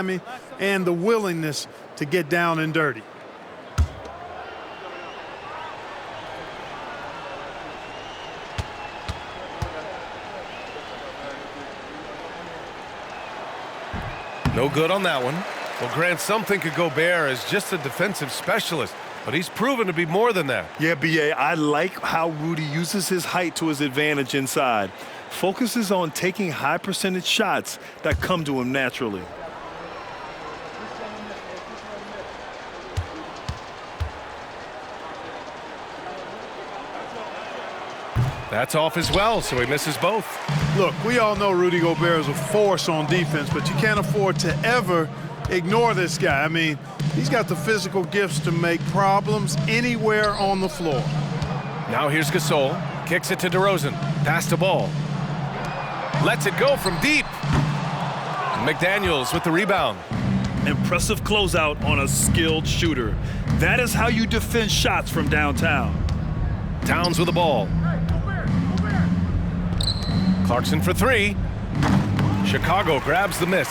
timing and the willingness to get down and dirty. No good on that one. Well, Grant, some think of Gobert as just a defensive specialist, but he's proven to be more than that. Yeah, B.A., I like how Rudy uses his height to his advantage inside. Focuses on taking high percentage shots that come to him naturally. That's off as well, so he misses both. Look, we all know Rudy Gobert is a force on defense, but you can't afford to ever ignore this guy. I mean, he's got the physical gifts to make problems anywhere on the floor. Now here's Gasol. Kicks it to DeRozan. Pass the ball. Lets it go from deep. McDaniels with the rebound. Impressive closeout on a skilled shooter. That is how you defend shots from downtown. Towns with the ball. Clarkson for three. Chicago grabs the miss.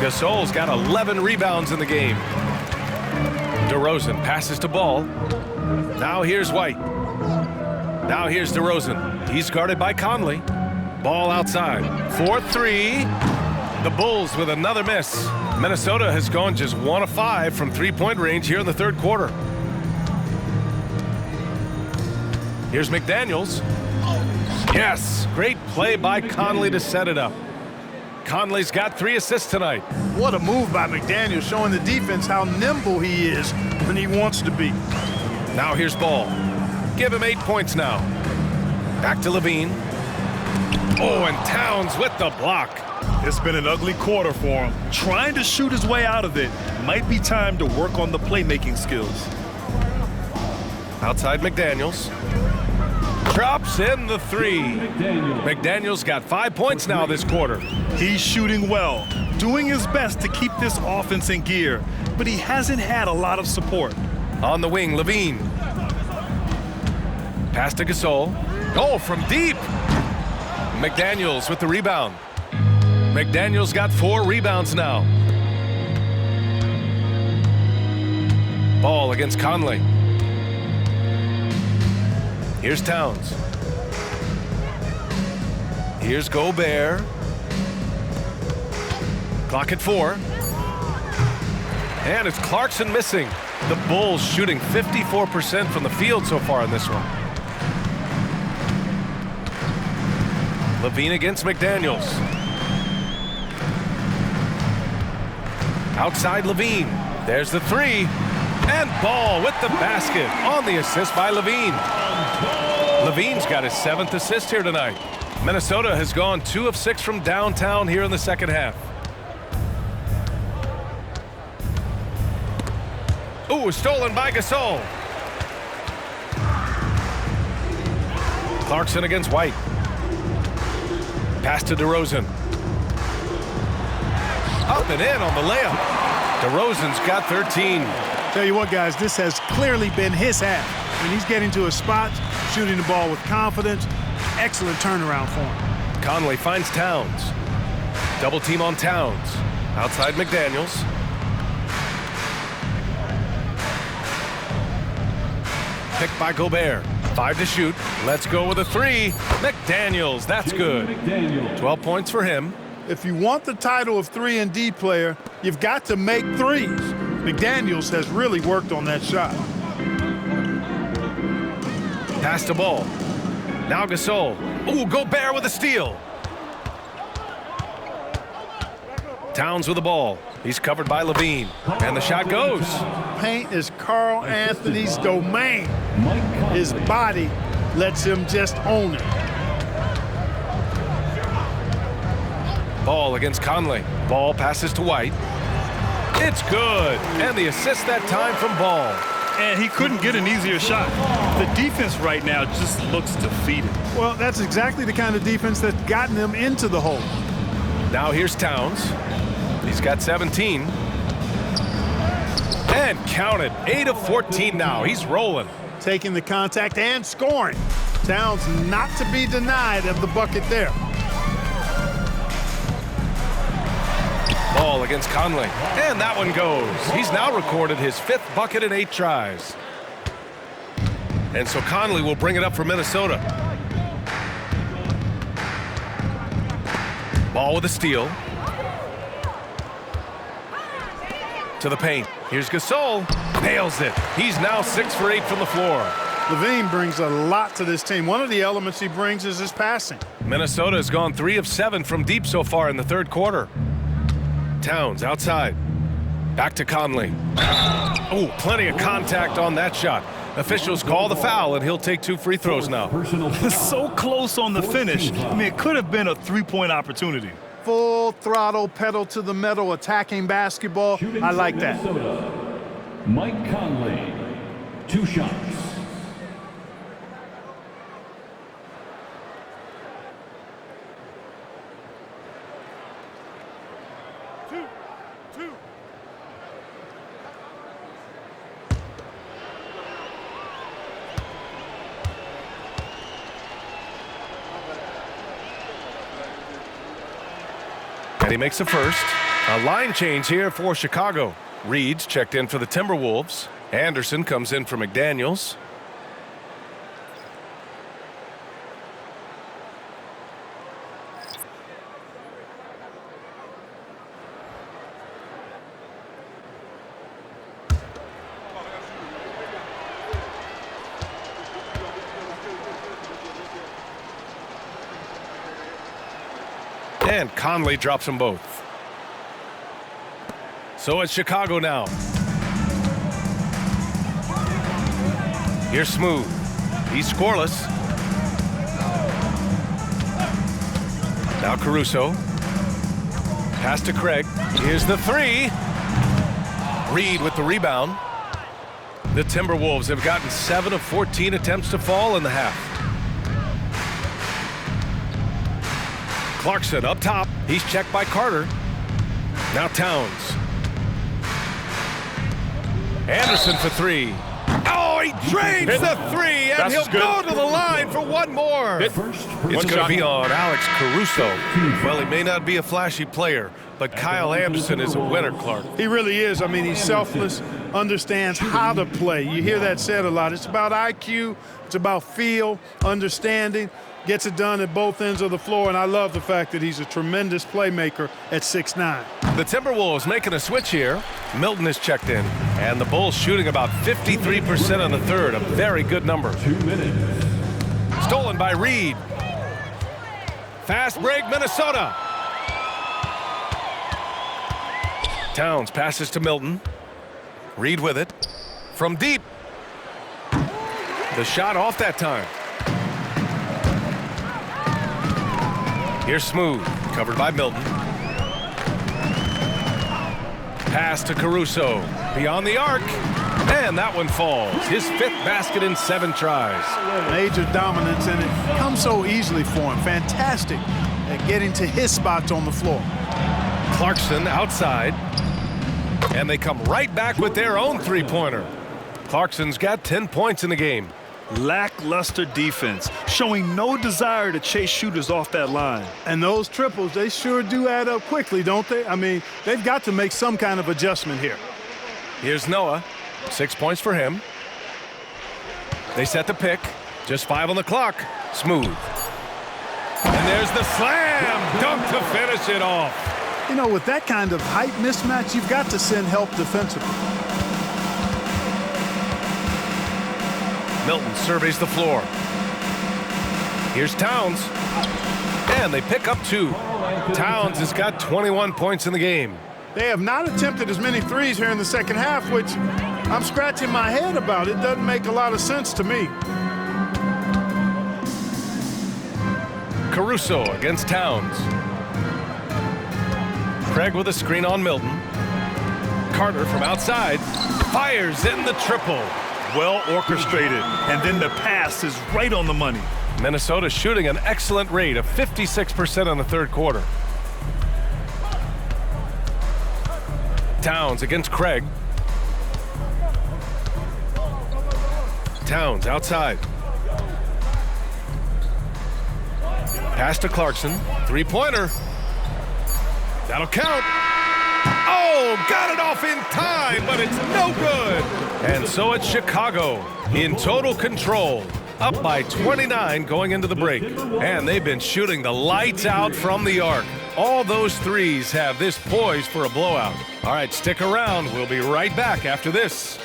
Gasol's got 11 rebounds in the game. DeRozan passes to Ball. Now here's White. Now here's DeRozan. He's guarded by Conley. Ball outside. 4-3. The Bulls with another miss. Minnesota has gone just 1 of 5 from three-point range here in the third quarter. Here's McDaniels. Yes, great play by Conley to set it up. Conley's got 3 assists tonight. What a move by McDaniel, showing the defense how nimble he is when he wants to be. Now here's Ball. Give him 8 points now. Back to Levine. Oh, and Towns with the block. It's been an ugly quarter for him. Trying to shoot his way out of it. Might be time to work on the playmaking skills. Outside McDaniels. Drops in the 3. McDaniels got 5 points now this quarter. He's shooting well, doing his best to keep this offense in gear, but he hasn't had a lot of support. On the wing, Levine. Pass to Gasol. Oh, from deep. McDaniels with the rebound. McDaniels got 4 rebounds now. Ball against Conley. Here's Towns. Here's Gobert. Clock at 4. And it's Clarkson missing. The Bulls shooting 54% from the field so far in this one. Levine against McDaniels. Outside Levine. There's the 3. And Ball with the basket on the assist by Levine. Levine's got his 7th assist here tonight. Minnesota has gone 2 of 6 from downtown here in the second half. Ooh, stolen by Gasol. Clarkson against White. Pass to DeRozan. Up and in on the layup. DeRozan's got 13. Tell you what, guys, this has clearly been his half. When he's getting to a spot, shooting the ball with confidence, excellent turnaround for him. Conley finds Towns. Double team on Towns. Outside McDaniels. Picked by Gobert. 5 to shoot. Let's go with a 3. McDaniels, that's good. 12 points for him. If you want the title of 3-and-D player, you've got to make threes. McDaniels has really worked on that shot. Pass the ball. Now Gasol. Ooh, Gobert with a steal. Towns with the ball. He's covered by Levine. And the shot goes. Paint is Karl Anthony's domain. His body lets him just own it. Ball against Conley. Ball passes to White. It's good. And the assist that time from Ball. And he couldn't get an easier shot. The defense right now just looks defeated. Well, that's exactly the kind of defense that's gotten them into the hole. Now here's Towns. He's got 17. And counted. 8 of 14 now. He's rolling. Taking the contact and scoring. Towns not to be denied of the bucket there. ball against Conley. And that one goes. He's now recorded his 5th bucket in 8 tries. And so Conley will bring it up for Minnesota. Ball with a steal. To the paint. Here's Gasol. Nails it. He's now 6 for 8 from the floor. LaVine brings a lot to this team. One of the elements he brings is his passing. Minnesota has gone 3 of 7 from deep so far in the 3rd quarter. Towns outside. Back to Conley. Oh, plenty of contact on that shot. Officials call the foul, and he'll take 2 free throws now. So close on the finish. I mean, it could have been a 3-point opportunity. Full throttle, pedal to the metal, attacking basketball. I like that. Mike Conley, 2 shots. And he makes the first. A line change here for Chicago. Reed's checked in for the Timberwolves. Anderson comes in for McDaniels. And Conley drops them both. So it's Chicago now. Here's Smooth. He's scoreless. Now Caruso. Pass to Craig. Here's the 3. Reed with the rebound. The Timberwolves have gotten 7 of 14 attempts to fall in the half. Clarkson up top. He's checked by Carter. Now Towns. Anderson for 3. Oh, he drains the 3, and he'll go to the line for one more. It's going to be on Alex Caruso. Well, he may not be a flashy player, but Kyle Anderson is a winner, Clark. He really is. I mean, he's selfless, understands how to play. You hear that said a lot. It's about IQ. It's about feel, understanding. Gets it done at both ends of the floor, and I love the fact that he's a tremendous playmaker at 6'9". The Timberwolves making a switch here. Milton is checked in, and the Bulls shooting about 53% on the 3rd, a very good number. 2 minutes. Stolen by Reed. Fast break, Minnesota. Towns passes to Milton. Reed with it. From deep. The shot off that time. Here's Smooth, covered by Milton. Pass to Caruso, beyond the arc, and that one falls. His 5th basket in 7 tries. Major dominance, and it comes so easily for him. Fantastic at getting to his spots on the floor. Clarkson outside, and they come right back with their own 3-pointer. Clarkson's got 10 points in the game. Lackluster defense, showing no desire to chase shooters off that line. And those triples, they sure do add up quickly, don't they? I mean, they've got to make some kind of adjustment here. Here's Noah, 6 points for him. They set the pick, just 5 on the clock. Smooth. And there's the slam dunk to finish it off. You know, with that kind of height mismatch, you've got to send help defensively. Milton surveys the floor. Here's Towns. And they pick up 2. Towns has got 21 points in the game. They have not attempted as many threes here in the second half, which I'm scratching my head about. It doesn't make a lot of sense to me. Caruso against Towns. Craig with a screen on Milton. Carter from outside fires in the triple. Well orchestrated, and then the pass is right on the money. Minnesota shooting an excellent rate of 56% in the 3rd quarter. Towns against Craig. Towns outside. Pass to Clarkson. 3-pointer. That'll count. off in time, but it's no good. And so it's Chicago in total control, up by 29 going into the break. And they've been shooting the lights out from the arc. All those threes have this poised for a blowout. All right, stick around. We'll be right back after this.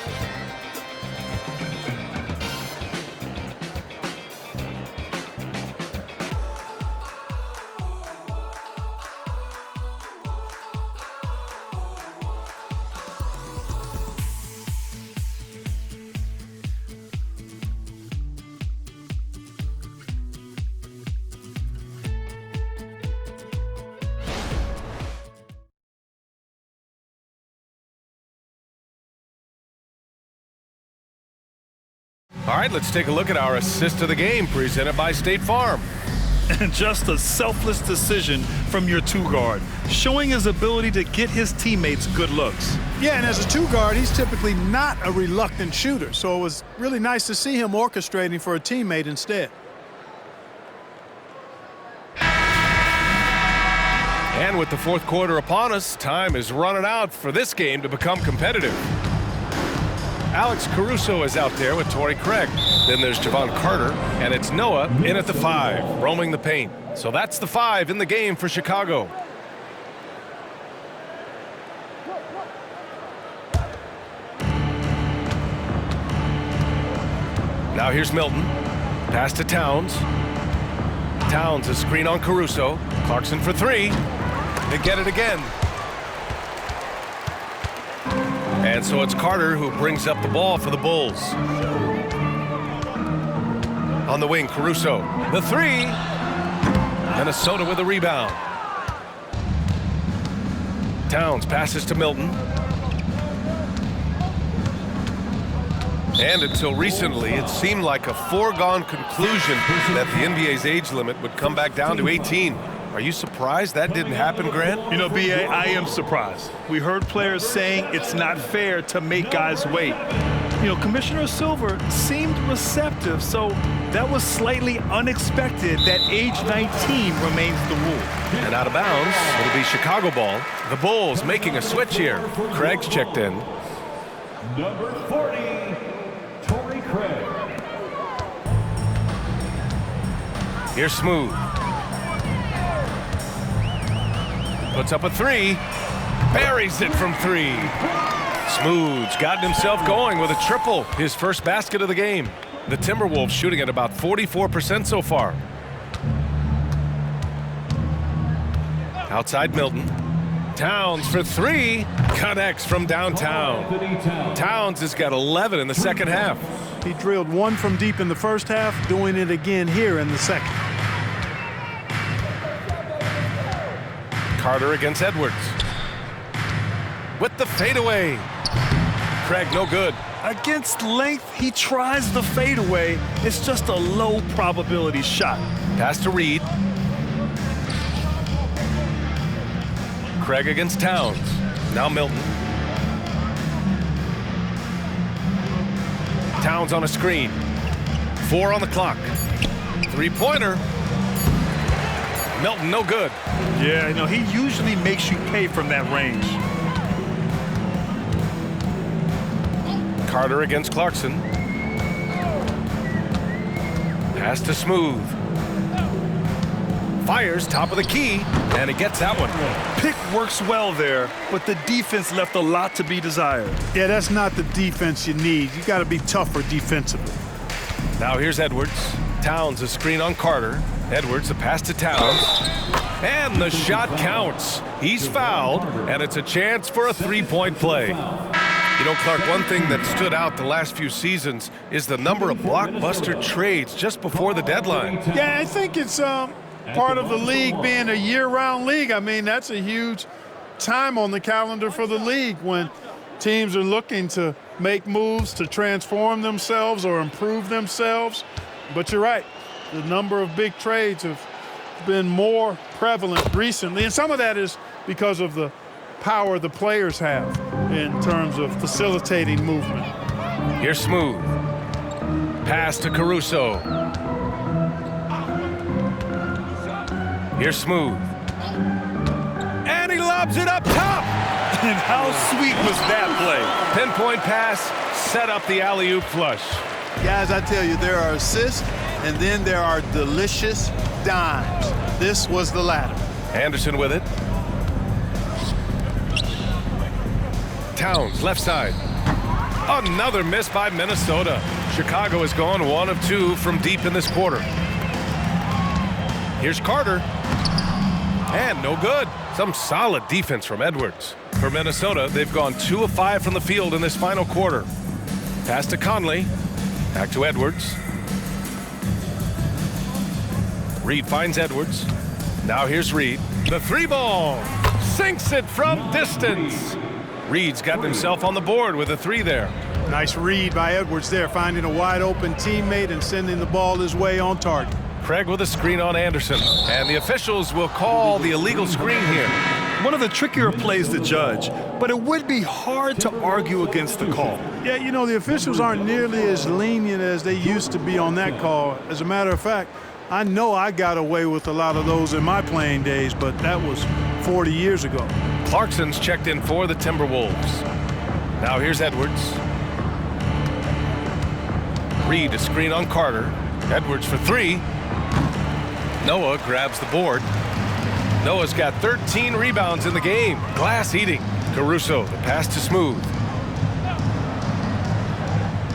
All right, let's take a look at our assist of the game presented by State Farm. And just a selfless decision from your two-guard, showing his ability to get his teammates good looks. Yeah, and as a two-guard, he's typically not a reluctant shooter, so it was really nice to see him orchestrating for a teammate instead. And with the fourth quarter upon us, time is running out for this game to become competitive. Alex Caruso is out there with Torrey Craig. Then there's Javon Carter, and it's Noah in at the 5, roaming the paint. So that's the 5 in the game for Chicago. Now here's Milton. Pass to Towns. Towns, a screen on Caruso. Clarkson for 3. They get it again. And so it's Carter who brings up the ball for the Bulls. On the wing, Caruso. The 3. Minnesota with a rebound. Towns passes to Milton. And until recently, it seemed like a foregone conclusion that the NBA's age limit would come back down to 18. Are you surprised that didn't happen, Grant? You know, B.A., I am surprised. We heard players saying it's not fair to make guys wait. You know, Commissioner Silver seemed receptive, so that was slightly unexpected that age 19 remains the rule. And out of bounds, it'll be Chicago ball. The Bulls making a switch here. Craig's checked in. Number 40, Torrey Craig. Here's Smooth. Puts up a 3. Buries it from 3. Smooth's gotten himself going with a triple. His first basket of the game. The Timberwolves shooting at about 44% so far. Outside Milton. Towns for 3. Connects from downtown. Towns has got 11 in the second half. He drilled 1 from deep in the first half, doing it again here in the second. Carter against Edwards. With the fadeaway. Craig, no good. Against length, he tries the fadeaway. It's just a low probability shot. Pass to Reed. Craig against Towns. Now Milton. Towns on a screen. 4 on the clock. 3-pointer. Milton, no good. Yeah, you know, he usually makes you pay from that range. Carter against Clarkson. Pass to Smooth. Fires top of the key, and he gets that one. Pick works well there, but the defense left a lot to be desired. Yeah, that's not the defense you need. You got to be tougher defensively. Now here's Edwards. Towns a screen on Carter. Edwards a pass to Towns. And the shot counts. He's fouled, and it's a chance for a 3-point play. You know, Clark, one thing that stood out the last few seasons is the number of blockbuster trades just before the deadline. Yeah, I think it's part of the league being a year-round league. I mean, that's a huge time on the calendar for the league when teams are looking to make moves to transform themselves or improve themselves. But you're right. The number of big trades have been more prevalent recently, and some of that is because of the power the players have in terms of facilitating movement. Here's Smooth. Pass to Caruso. Here's Smooth. And he lobs it up top. And how sweet was that play? Pinpoint pass, set up the alley-oop flush. Guys, I tell you, there are assists, and then there are delicious dimes. This was the latter. Anderson with it. Towns, left side. Another miss by Minnesota. Chicago has gone 1 of 2 from deep in this quarter. Here's Carter. And no good. Some solid defense from Edwards. For Minnesota, they've gone 2 of 5 from the field in this final quarter. Pass to Conley. Back to Edwards. Reed finds Edwards. Now here's Reed. The 3-ball. Sinks it from distance. Reed's got himself on the board with a 3 there. Nice read by Edwards there, finding a wide open teammate and sending the ball his way on target. Craig with a screen on Anderson. And the officials will call the illegal screen here. One of the trickier plays to judge, but it would be hard to argue against the call. Yeah, you know, the officials aren't nearly as lenient as they used to be on that call. As a matter of fact, I know I got away with a lot of those in my playing days, but that was 40 years ago. Clarkson's checked in for the Timberwolves. Now here's Edwards. Reed, a screen on Carter. Edwards for 3. Noah grabs the board. Noah's got 13 rebounds in the game. Glass eating. Caruso, the pass to Smooth.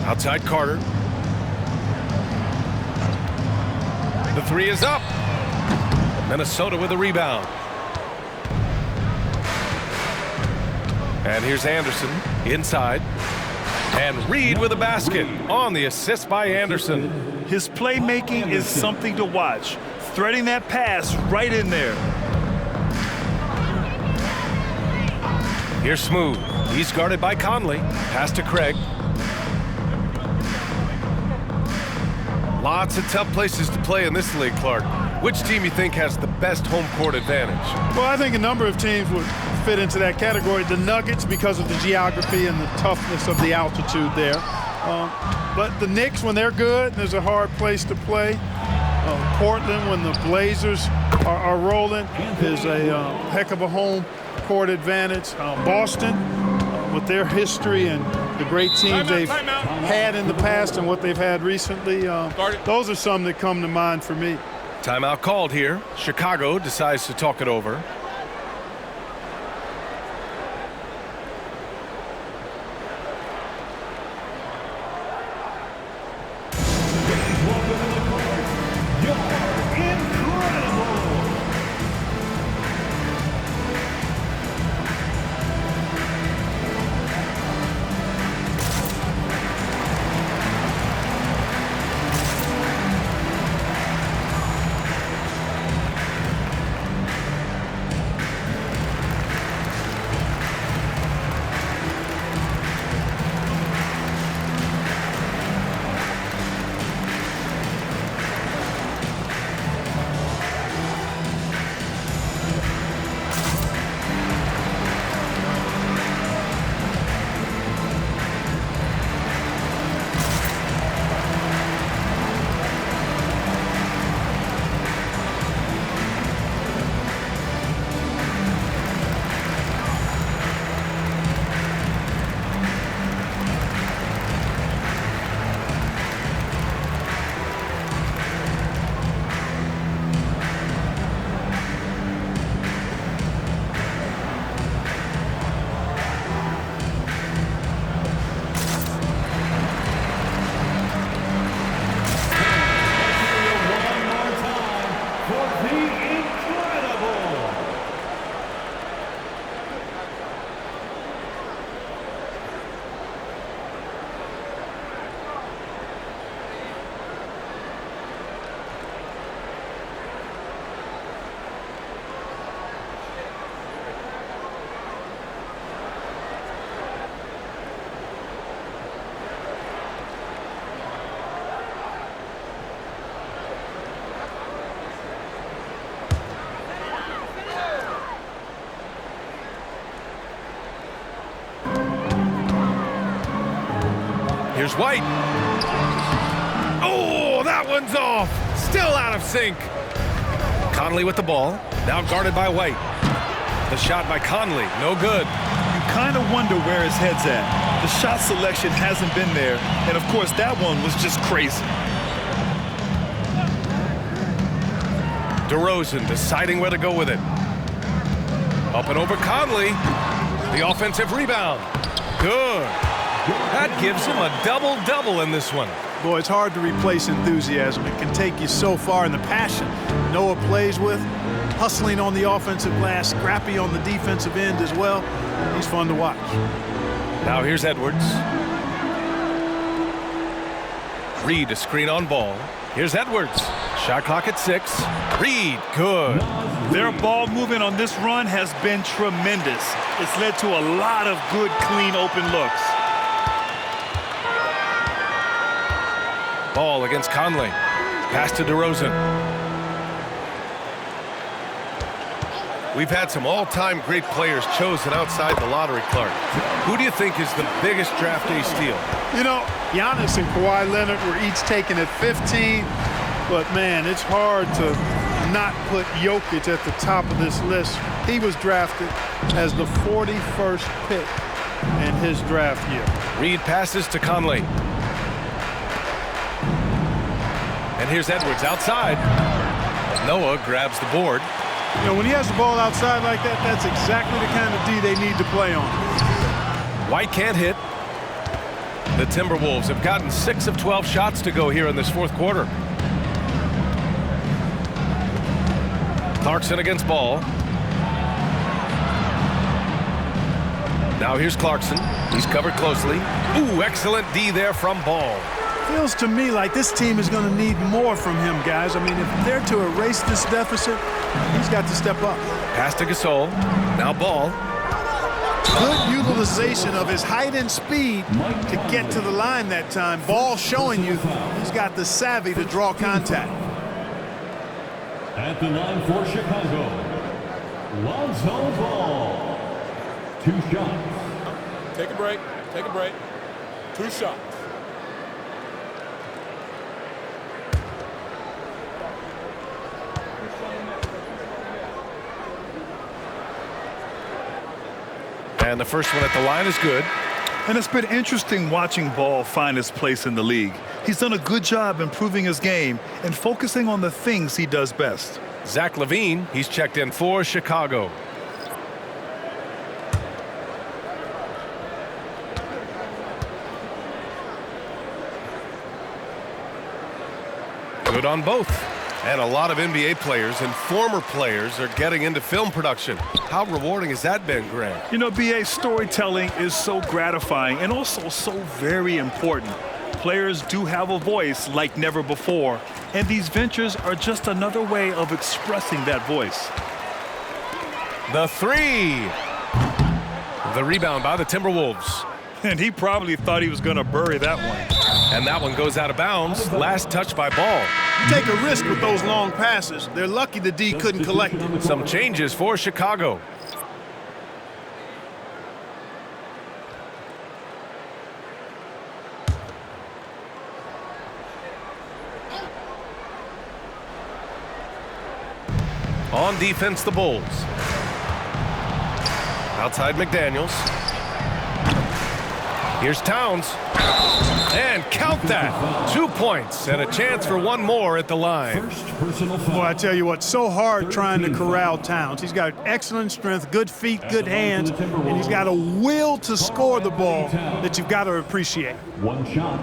Outside Carter. The 3 is up. Minnesota with a rebound. And here's Anderson inside. And Reed with a basket on the assist by Anderson. His playmaking is something to watch. Threading that pass right in there. Here's Smooth. He's guarded by Conley. Pass to Craig. Lots of tough places to play in this league, Clark. Which team you think has the best home court advantage? Well, I think a number of teams would fit into that category. The Nuggets, because of the geography and the toughness of the altitude there. But the Knicks, when they're good, there's a hard place to play. Portland, when the Blazers are rolling, is a heck of a home court advantage. Boston, with their history and the great teams they've had in the past and what they've had recently, those are some that come to mind for me. Timeout called here. Chicago decides to talk it over. Here's White. Oh, that one's off. Still out of sync. Conley with the ball. Now guarded by White. The shot by Conley. No good. You kind of wonder where his head's at. The shot selection hasn't been there, and of course that one was just crazy. DeRozan deciding where to go with it. Up and over Conley. The offensive rebound. Good. That gives him a double-double in this one. Boy, it's hard to replace enthusiasm. It can take you so far, and the passion Noah plays with, hustling on the offensive glass, scrappy on the defensive end as well. He's fun to watch. Now here's Edwards. Reed a screen on Ball. Here's Edwards. Shot clock at 6. Reed, good. Their ball movement on this run has been tremendous. It's led to a lot of good, clean, open looks. Ball against Conley. Pass to DeRozan. We've had some all-time great players chosen outside the lottery, Clark. Who do you think is the biggest draft day steal? You know, Giannis and Kawhi Leonard were each taken at 15, but man, it's hard to not put Jokic at the top of this list. He was drafted as the 41st pick in his draft year. Reed passes to Conley. And here's Edwards outside. Noah grabs the board. You know, when he has the ball outside like that, that's exactly the kind of D they need to play on. White can't hit. The Timberwolves have gotten 6 of 12 shots to go here in this fourth quarter. Clarkson against Ball. Now here's Clarkson. He's covered closely. Ooh, excellent D there from Ball. Feels to me like this team is going to need more from him, guys. I mean, if they're to erase this deficit, he's got to step up. Pass to Gasol. Now Ball. Good utilization of his height and speed to get to the line that time. Ball showing you he's got the savvy to draw contact. At the line for Chicago, Lonzo Ball. 2 shots. Take a break. Take a break. 2 shots. And the first one at the line is good. And it's been interesting watching Ball find his place in the league. He's done a good job improving his game and focusing on the things he does best. Zach LaVine, he's checked in for Chicago. Good on both. And a lot of NBA players and former players are getting into film production. How rewarding has that been, Grant? You know, BA, storytelling is so gratifying and also so very important. Players do have a voice like never before, and these ventures are just another way of expressing that voice. The 3. The rebound by the Timberwolves. And he probably thought he was going to bury that one. And that one goes out of bounds. Last touch by Ball. You take a risk with those long passes. They're lucky the D couldn't collect them. Some changes for Chicago. On defense, the Bulls. Outside McDaniels. Here's Towns. And count that. 2 points and a chance for one more at the line. Boy, I tell you what, so hard trying to corral Towns. He's got excellent strength, good feet, good hands, and he's got a will to score the ball that you've got to appreciate. 1 shot.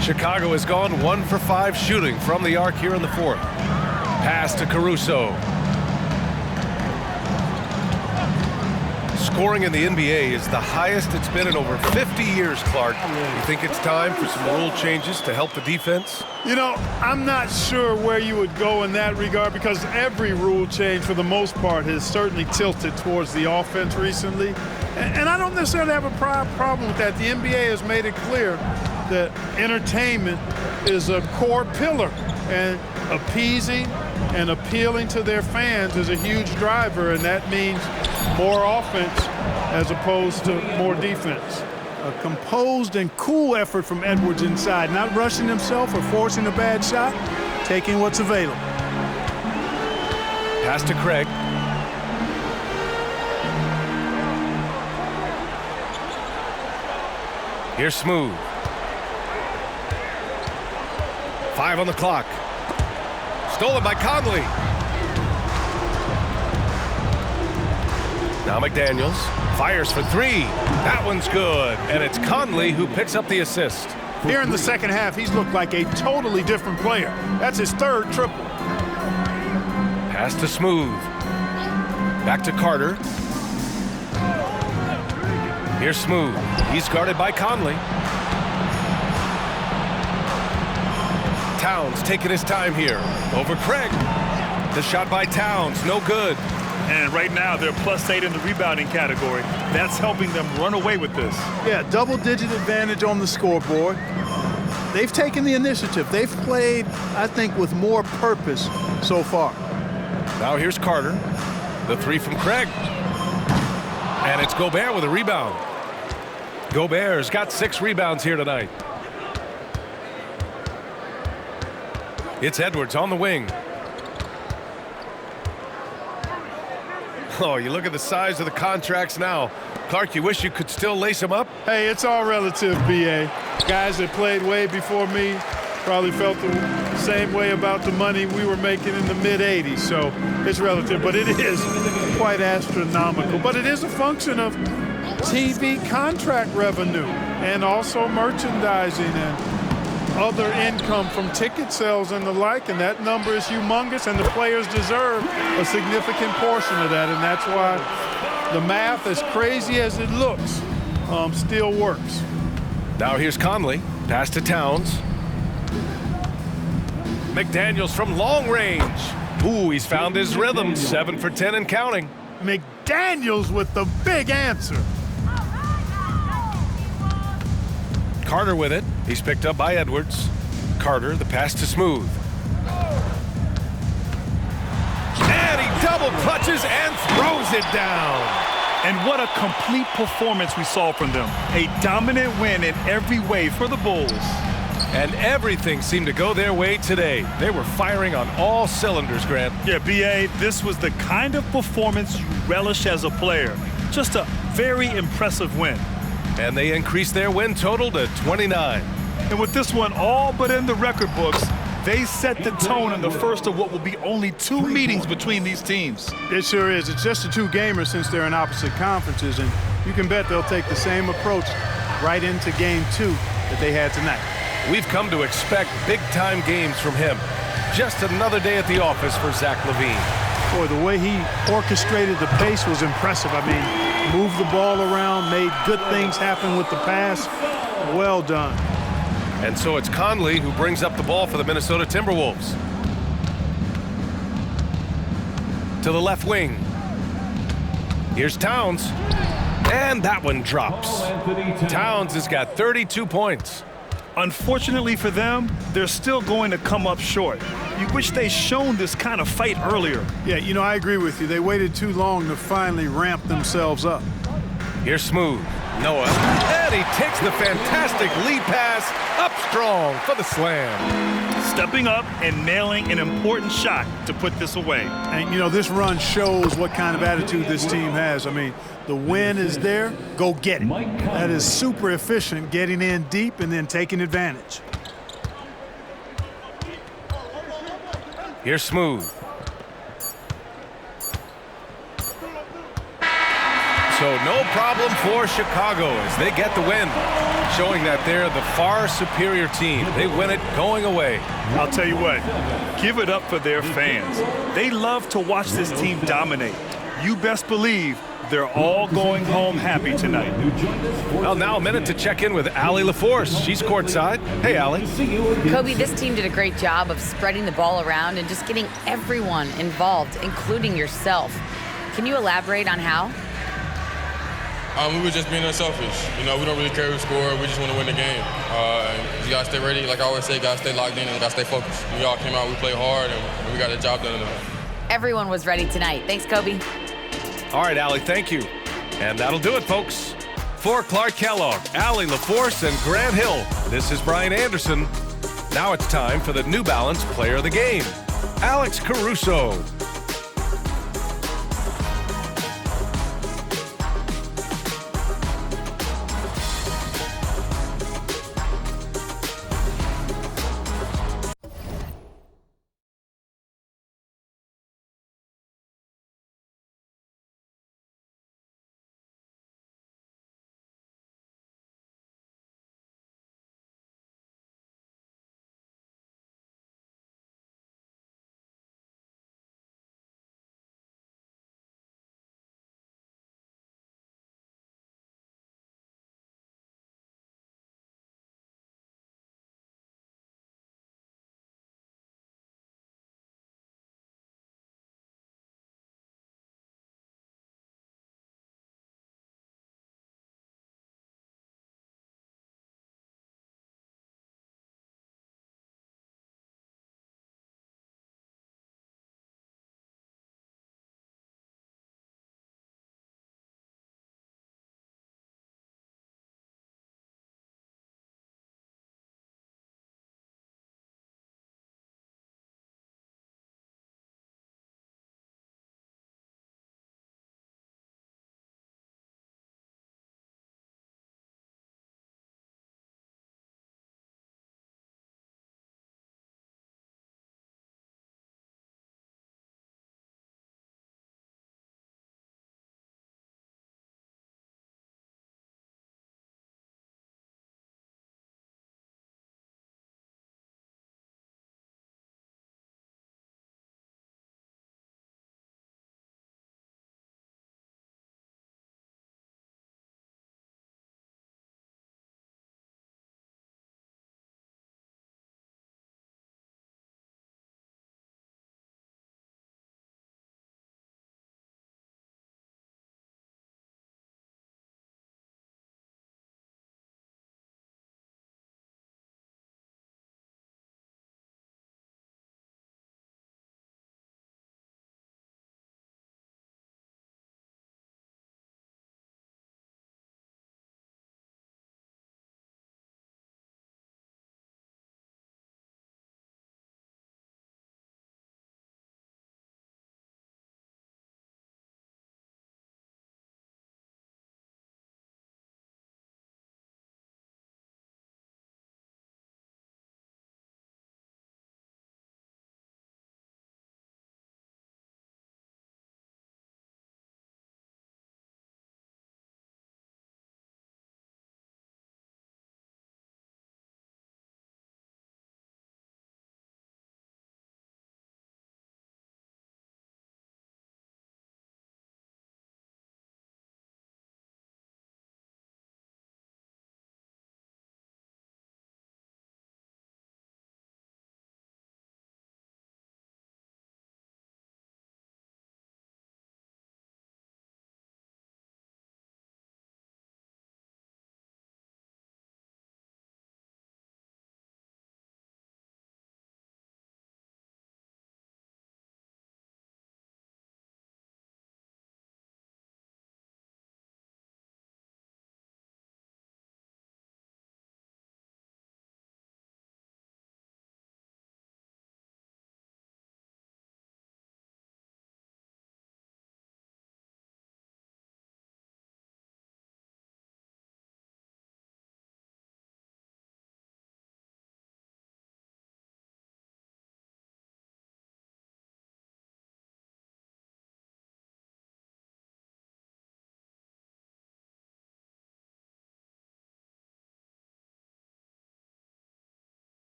Chicago has gone 1 for 5 shooting from the arc here in the fourth. Pass to Caruso. Scoring in the NBA is the highest it's been in over 50 years, Clark. You think it's time for some rule changes to help the defense? You know, I'm not sure where you would go in that regard because every rule change for the most part has certainly tilted towards the offense recently. And I don't necessarily have a problem with that. The NBA has made it clear that entertainment is a core pillar. And appeasing and appealing to their fans is a huge driver, and that means more offense as opposed to more defense. A composed and cool effort from Edwards inside, not rushing himself or forcing a bad shot, taking what's available. Pass to Craig. Here's Smooth. 5 on the clock. Stolen by Conley. Now McDaniels fires for 3. That one's good. And it's Conley who picks up the assist. Here in the second half, he's looked like a totally different player. That's his 3rd triple. Pass to Smooth. Back to Carter. Here's Smooth. He's guarded by Conley. Towns taking his time here. Over Craig. The shot by Towns, no good. And right now, they're +8 in the rebounding category. That's helping them run away with this. Yeah, double-digit advantage on the scoreboard. They've taken the initiative. They've played, I think, with more purpose so far. Now here's Carter. The 3 from Craig. And it's Gobert with a rebound. Gobert's got 6 rebounds here tonight. It's Edwards on the wing. Oh, you look at the size of the contracts now. Clark, you wish you could still lace them up? Hey, it's all relative, B.A. Guys that played way before me probably felt the same way about the money we were making in the mid-'80s, so it's relative, but it is quite astronomical. But it is a function of TV contract revenue and also merchandising and other income from ticket sales and the like, and that number is humongous, and the players deserve a significant portion of that, and that's why the math, as crazy as it looks, still works. Now here's Conley. Pass to Towns. McDaniels from long range. Ooh, he's found his rhythm. 7 for 10 and counting. McDaniels with the big answer. Carter with it. He's picked up by Edwards. Carter, the pass to Smooth. And he double clutches and throws it down. And what a complete performance we saw from them. A dominant win in every way for the Bulls. And everything seemed to go their way today. They were firing on all cylinders, Grant. Yeah, B.A., this was the kind of performance you relish as a player. Just a very impressive win. And they increased their win total to 29. And with this one all but in the record books, they set the tone in the first of what will be only 2 meetings between these teams. It sure is. It's just a 2-gamer since they're in opposite conferences, and you can bet they'll take the same approach right into game 2 that they had tonight. We've come to expect big-time games from him. Just another day at the office for Zach LaVine. Boy, the way he orchestrated the pace was impressive. I mean, moved the ball around, made good things happen with the pass. Well done. And so it's Conley who brings up the ball for the Minnesota Timberwolves. To the left wing. Here's Towns. And that one drops. Towns has got 32 points. Unfortunately for them, they're still going to come up short. You wish they'd shown this kind of fight earlier. Yeah, you know, I agree with you. They waited too long to finally ramp themselves up. Here's Smooth. Noah. And he takes the fantastic lead pass up strong for the slam. Stepping up and nailing an important shot to put this away. And, you know, this run shows what kind of attitude this team has. I mean, the win is there, go get it. That is super efficient, getting in deep and then taking advantage. Here's Smooth. So no problem for Chicago as they get the win, showing that they're the far superior team. They win it going away. I'll tell you what, give it up for their fans. They love to watch this team dominate. You best believe they're all going home happy tonight. Well, now a minute to check in with Allie LaForce. She's courtside. Hey, Allie. Kobe, this team did a great job of spreading the ball around and just getting everyone involved, including yourself. Can you elaborate on how? We were just being unselfish. You know, we don't really care who scored. We just want to win the game. You got to stay ready. Like I always say, got to stay locked in and got to stay focused. We all came out, we played hard, and we got the job done tonight. Everyone was ready tonight. Thanks, Kobe. All right, Allie, thank you. And that'll do it, folks. For Clark Kellogg, Allie LaForce, and Grant Hill, this is Brian Anderson. Now it's time for the New Balance Player of the Game, Alex Caruso.